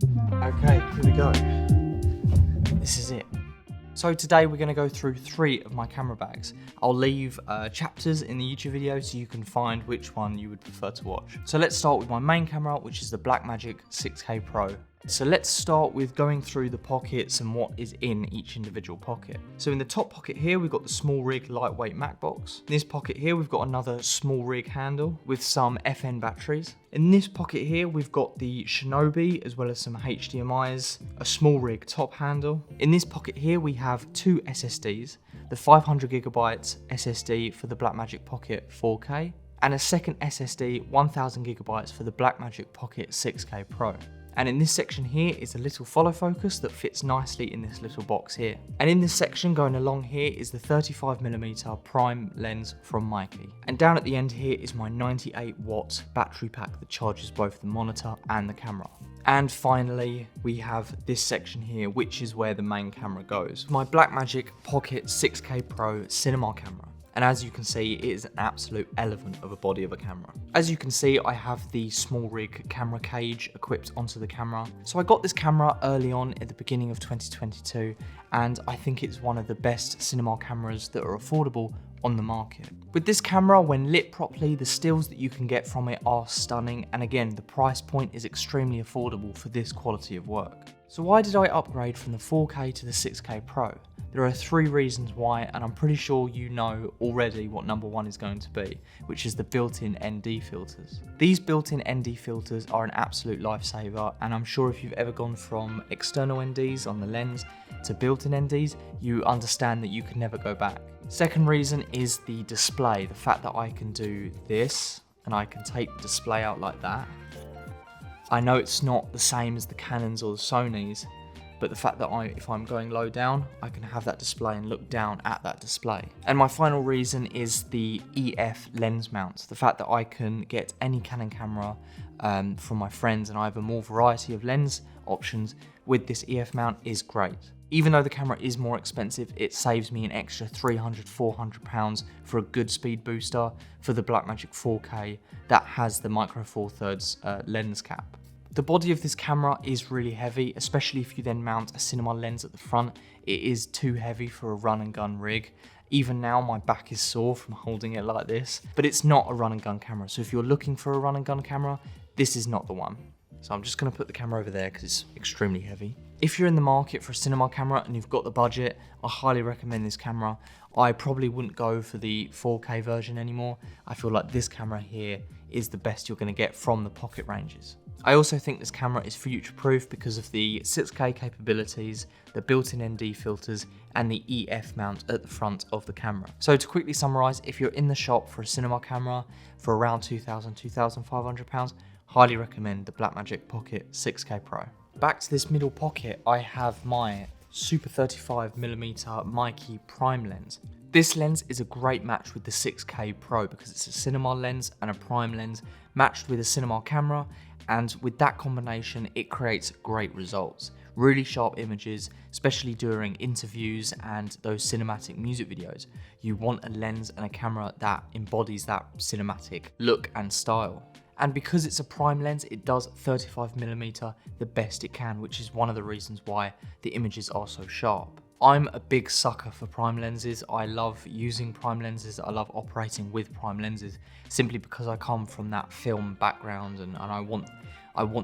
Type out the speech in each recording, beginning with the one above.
Okay, here we go. This is it. So today we're going to go through 3 of my camera bags. I'll leave chapters in the YouTube video so you can find which one you would prefer to watch. So let's start with my main camera, which is the Blackmagic 6K Pro. So let's start with going through the pockets and what is in each individual pocket. So in the top pocket here, we've got the SmallRig lightweight Mac box. In this pocket here, we've got another SmallRig handle with some FN batteries. In this pocket here, we've got the Shinobi as well as some HDMIs, a SmallRig top handle. In this pocket here, we have 2 SSDs, the 500GB SSD for the Blackmagic Pocket 4K, and a second SSD 1000GB for the Blackmagic Pocket 6K Pro. And in this section here is a little follow focus that fits nicely in this little box here. And in this section going along here is the 35mm prime lens from Meike. And down at the end here is my 98-watt battery pack that charges both the monitor and the camera. And finally, we have this section here, which is where the main camera goes. My Blackmagic Pocket 6K Pro cinema camera. And as you can see, it is an absolute elephant of a body of a camera. As you can see, I have the SmallRig camera cage equipped onto the camera. So I got this camera early on at the beginning of 2022, and I think it's one of the best cinema cameras that are affordable on the market. With this camera, when lit properly, the stills that you can get from it are stunning, and again, the price point is extremely affordable for this quality of work. So why did I upgrade from the 4K to the 6K Pro? There are 3 reasons why, and I'm pretty sure you know already what number 1 is going to be, which is the built-in ND filters. These built-in ND filters are an absolute lifesaver, and I'm sure if you've ever gone from external NDs on the lens to built-in NDs, you understand that you can never go back. Second reason is the display, the fact that I can do this, and I can take the display out like that. I know it's not the same as the Canons or the Sonys, but the fact that if I'm going low down, I can have that display and look down at that display. And my final reason is the EF lens mount. The fact that I can get any Canon camera from my friends and I have a more variety of lens options with this EF mount is great. Even though the camera is more expensive, it saves me an extra £300–400 for a good speed booster for the Blackmagic 4K that has the micro four thirds lens cap. The body of this camera is really heavy, especially if you then mount a cinema lens at the front. It is too heavy for a run and gun rig. Even now my back is sore from holding it like this, but it's not a run and gun camera. So if you're looking for a run and gun camera, this is not the one. So I'm just gonna put the camera over there because it's extremely heavy. If you're in the market for a cinema camera and you've got the budget, I highly recommend this camera. I probably wouldn't go for the 4K version anymore. I feel like this camera here is the best you're gonna get from the pocket ranges. I also think this camera is future-proof because of the 6K capabilities, the built-in ND filters, and the EF mount at the front of the camera. So to quickly summarise, if you're in the shop for a cinema camera for around £2,000–2,500, highly recommend the Blackmagic Pocket 6K Pro. Back to this middle pocket, I have my Super 35mm Meike prime lens. This lens is a great match with the 6K Pro because it's a cinema lens and a prime lens matched with a cinema camera, and with that combination it creates great results. Really sharp images, especially during interviews and those cinematic music videos. You want a lens and a camera that embodies that cinematic look and style. And because it's a prime lens, it does 35mm the best it can, which is one of the reasons why the images are so sharp. I'm a big sucker for prime lenses. I love using prime lenses. I love operating with prime lenses simply because I come from that film background and I want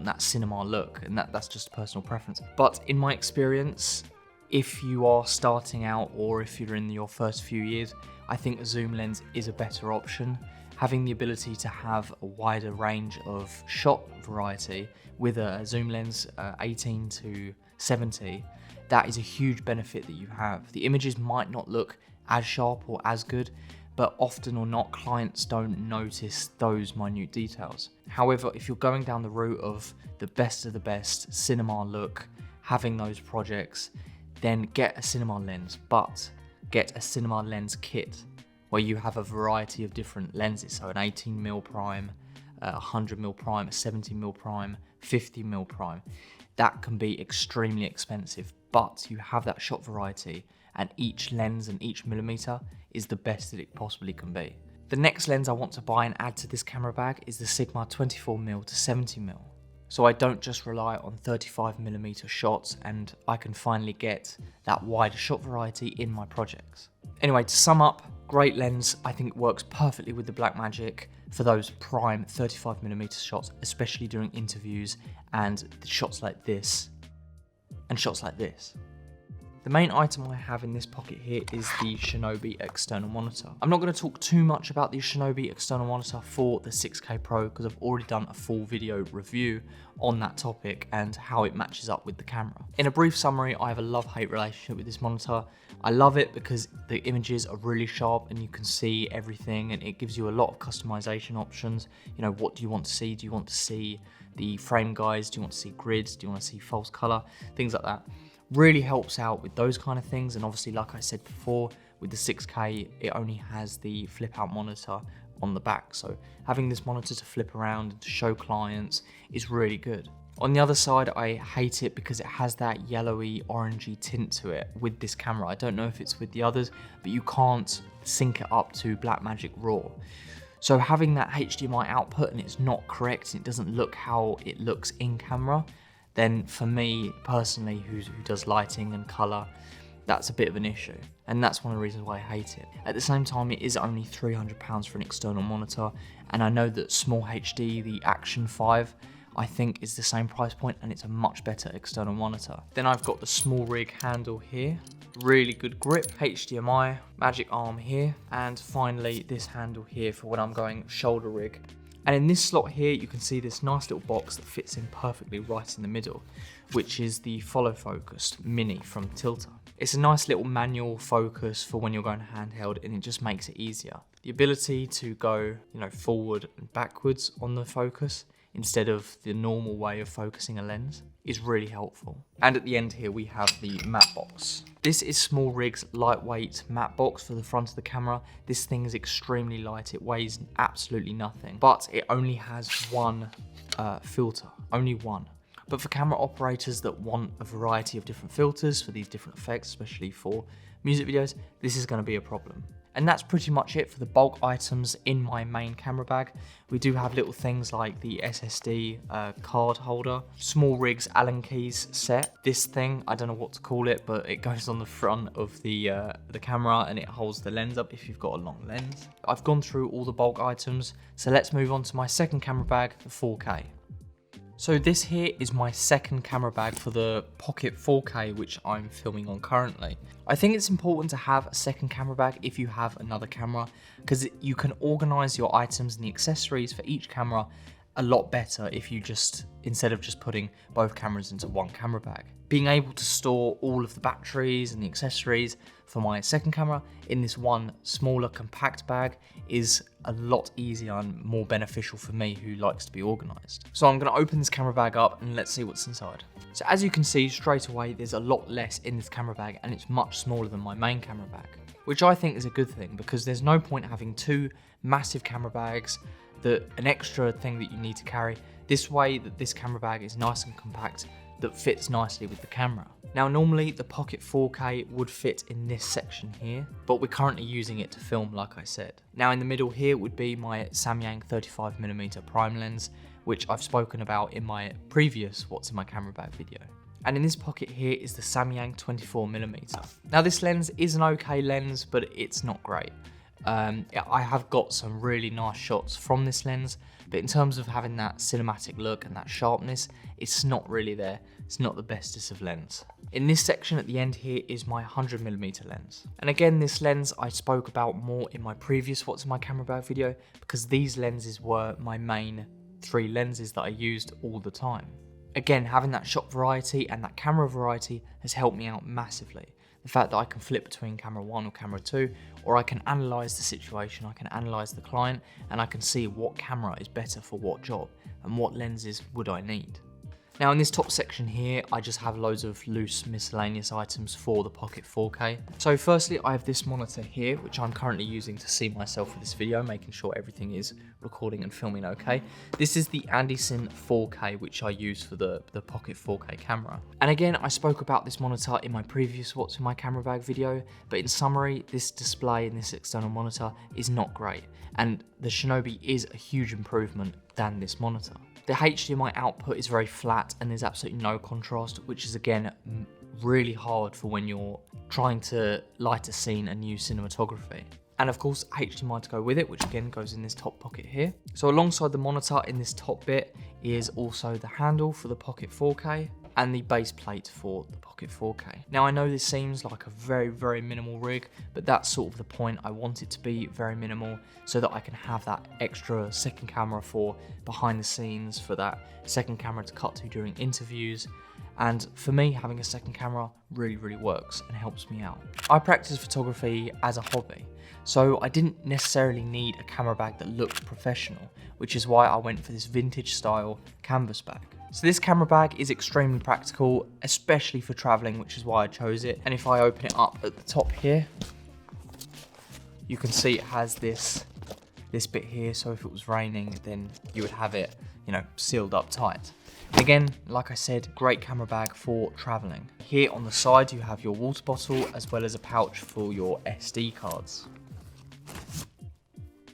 that cinema look, and that's just a personal preference. But in my experience, if you are starting out or if you're in your first few years, I think a zoom lens is a better option. Having the ability to have a wider range of shot variety with a zoom lens 18–70, that is a huge benefit that you have. The images might not look as sharp or as good, but often or not, clients don't notice those minute details. However, if you're going down the route of the best cinema look, having those projects, then get a cinema lens, but get a cinema lens kit where you have a variety of different lenses. So an 18mm prime, a 100mm prime, a 70mm prime, 50mm prime. That can be extremely expensive, but you have that shot variety and each lens and each millimeter is the best that it possibly can be. The next lens I want to buy and add to this camera bag is the Sigma 24mm to 70mm. so I don't just rely on 35mm shots, and I can finally get that wider shot variety in my projects. Anyway, to sum up, great lens. I think it works perfectly with the Blackmagic for those prime 35mm shots, especially during interviews and shots like this and shots like this. The main item I have in this pocket here is the Shinobi external monitor. I'm not going to talk too much about the Shinobi external monitor for the 6K Pro because I've already done a full video review on that topic and how it matches up with the camera. In a brief summary, I have a love-hate relationship with this monitor. I love it because the images are really sharp and you can see everything, and it gives you a lot of customization options. You know, what do you want to see? Do you want to see the frame guides? Do you want to see grids? Do you want to see false color? Things like that. Really helps out with those kind of things, and obviously, like I said before, with the 6K, it only has the flip out monitor on the back, so having this monitor to flip around and to show clients is really good. On the other side, I hate it because it has that yellowy orangey tint to it with this camera. I don't know if it's with the others, but you can't sync it up to Blackmagic RAW. So having that HDMI output and it's not correct and it doesn't look how it looks in camera, then for me personally, who does lighting and color, that's a bit of an issue. And that's one of the reasons why I hate it. At the same time, it is only £300 for an external monitor. And I know that SmallRig, the Action 5, I think is the same price point, and it's a much better external monitor. Then I've got the SmallRig handle here. Really good grip, HDMI, magic arm here, and finally this handle here for when I'm going shoulder rig. And in this slot here, you can see this nice little box that fits in perfectly right in the middle, which is the Follow Focus Mini from Tilta. It's a nice little manual focus for when you're going handheld, and it just makes it easier. The ability to go, forward and backwards on the focus instead of the normal way of focusing a lens is really helpful. And at the end here, we have the matte box. This is SmallRig's lightweight matte box for the front of the camera. This thing is extremely light. It weighs absolutely nothing, but it only has one filter, only one. But for camera operators that want a variety of different filters for these different effects, especially for music videos, this is going to be a problem. And that's pretty much it for the bulk items in my main camera bag. We do have little things like the SSD card holder, SmallRig's Allen keys set. This thing, I don't know what to call it, but it goes on the front of the camera and it holds the lens up if you've got a long lens. I've gone through all the bulk items, so let's move on to my second camera bag, the 4K. So this here is my second camera bag for the Pocket 4K, which I'm filming on currently. I think it's important to have a second camera bag if you have another camera, because you can organize your items and the accessories for each camera a lot better if you instead of just putting both cameras into one camera bag. Being able to store all of the batteries and the accessories for my second camera in this one smaller compact bag is a lot easier and more beneficial for me who likes to be organized. So I'm going to open this camera bag up and let's see what's inside. So as you can see straight away, there's a lot less in this camera bag and it's much smaller than my main camera bag, which I think is a good thing because there's no point having two massive camera bags, an extra thing that you need to carry. This way that this camera bag is nice and compact, that fits nicely with the camera. Now normally the Pocket 4K would fit in this section here, but we're currently using it to film like I said. Now in the middle here would be my Samyang 35mm prime lens, which I've spoken about in my previous What's in My Camera Bag video. And in this pocket here is the Samyang 24mm. Now this lens is an okay lens, but it's not great. I have got some really nice shots from this lens, but in terms of having that cinematic look and that sharpness, it's not really there. It's not the bestest of lens. In this section at the end here is my 100mm lens. And again, this lens I spoke about more in my previous What's in My Camera Bag video, because these lenses were my main three lenses that I used all the time. Again, having that shot variety and that camera variety has helped me out massively. The fact that I can flip between camera 1 or camera 2, or I can analyse the situation, I can analyse the client, and I can see what camera is better for what job, and what lenses would I need. Now in this top section here, I just have loads of loose miscellaneous items for the Pocket 4K. So firstly, I have this monitor here, which I'm currently using to see myself for this video, making sure everything is recording and filming okay. This is the Andycine 4K, which I use for the Pocket 4K camera. And again, I spoke about this monitor in my previous What's in My Camera Bag video, but in summary, this display in this external monitor is not great. And the Shinobi is a huge improvement than this monitor. The HDMI output is very flat and there's absolutely no contrast, which is again really hard for when you're trying to light a scene and use cinematography. And of course, HDMI to go with it, which again goes in this top pocket here. So alongside the monitor in this top bit is also the handle for the Pocket 4K and the base plate for the Pocket 4K. Now I know this seems like a very, very minimal rig, but that's sort of the point. I want it to be very minimal so that I can have that extra second camera for behind the scenes, for that second camera to cut to during interviews. And for me, having a second camera really, really works and helps me out. I practice photography as a hobby, so I didn't necessarily need a camera bag that looked professional, which is why I went for this vintage style canvas bag. So this camera bag is extremely practical, especially for traveling, which is why I chose it. And if I open it up at the top here, you can see it has this bit here. So if it was raining, then you would have it, you know, sealed up tight. Again, like I said, great camera bag for traveling. Here on the side, you have your water bottle as well as a pouch for your SD cards.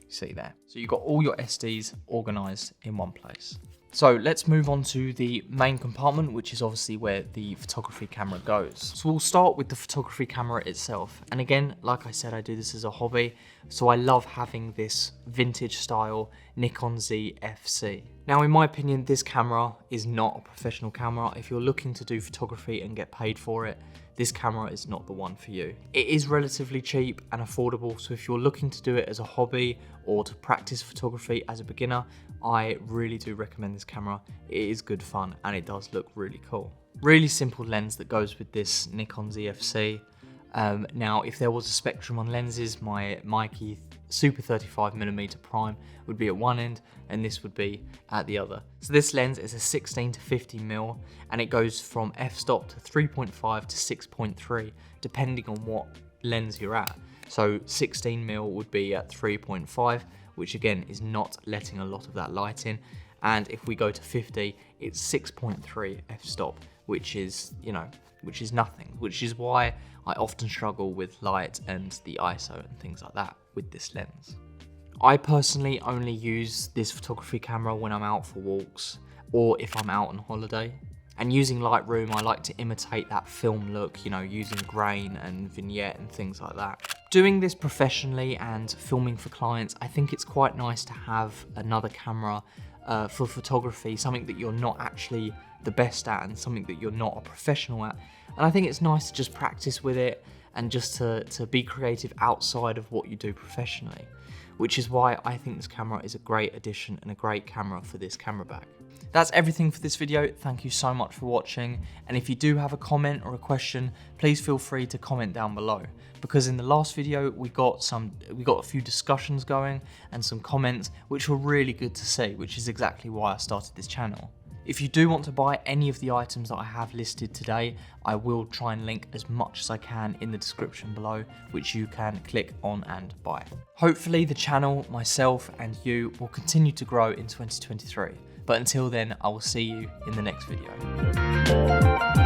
See there. So you've got all your SDs organized in one place. So let's move on to the main compartment, which is obviously where the photography camera goes. So we'll start with the photography camera itself. And again, like I said, I do this as a hobby. So I love having this vintage style Nikon Zfc. Now, in my opinion, this camera is not a professional camera. If you're looking to do photography and get paid for it, this camera is not the one for you. It is relatively cheap and affordable, so if you're looking to do it as a hobby or to practice photography as a beginner, I really do recommend this camera. It is good fun and it does look really cool. Really simple lens that goes with this Nikon Zfc. Now, if there was a spectrum on lenses, my Meike Super 35mm prime would be at one end and this would be at the other. So this lens is a 16 to 50mm and it goes from f-stop to 3.5 to 6.3 depending on what lens you're at. So 16mm would be at 3.5, which again is not letting a lot of that light in, and if we go to 50, it's 6.3 f-stop, which is, you know, which is nothing, which is why I often struggle with light and the ISO and things like that with this lens. I personally only use this photography camera when I'm out for walks or if I'm out on holiday. And using Lightroom, I like to imitate that film look, you know, using grain and vignette and things like that. Doing this professionally and filming for clients, I think it's quite nice to have another camera for photography, something that you're not actually the best at and something that you're not a professional at. And I think it's nice to just practice with it and just to be creative outside of what you do professionally, which is why I think this camera is a great addition and a great camera for this camera bag. That's everything for this video. Thank you so much for watching. And if you do have a comment or a question, please feel free to comment down below, because in the last video we got a few discussions going and some comments which were really good to see, which is exactly why I started this channel. If you do want to buy any of the items that I have listed today, I will try and link as much as I can in the description below, which you can click on and buy. Hopefully the channel, myself and you will continue to grow in 2023. But until then, I will see you in the next video.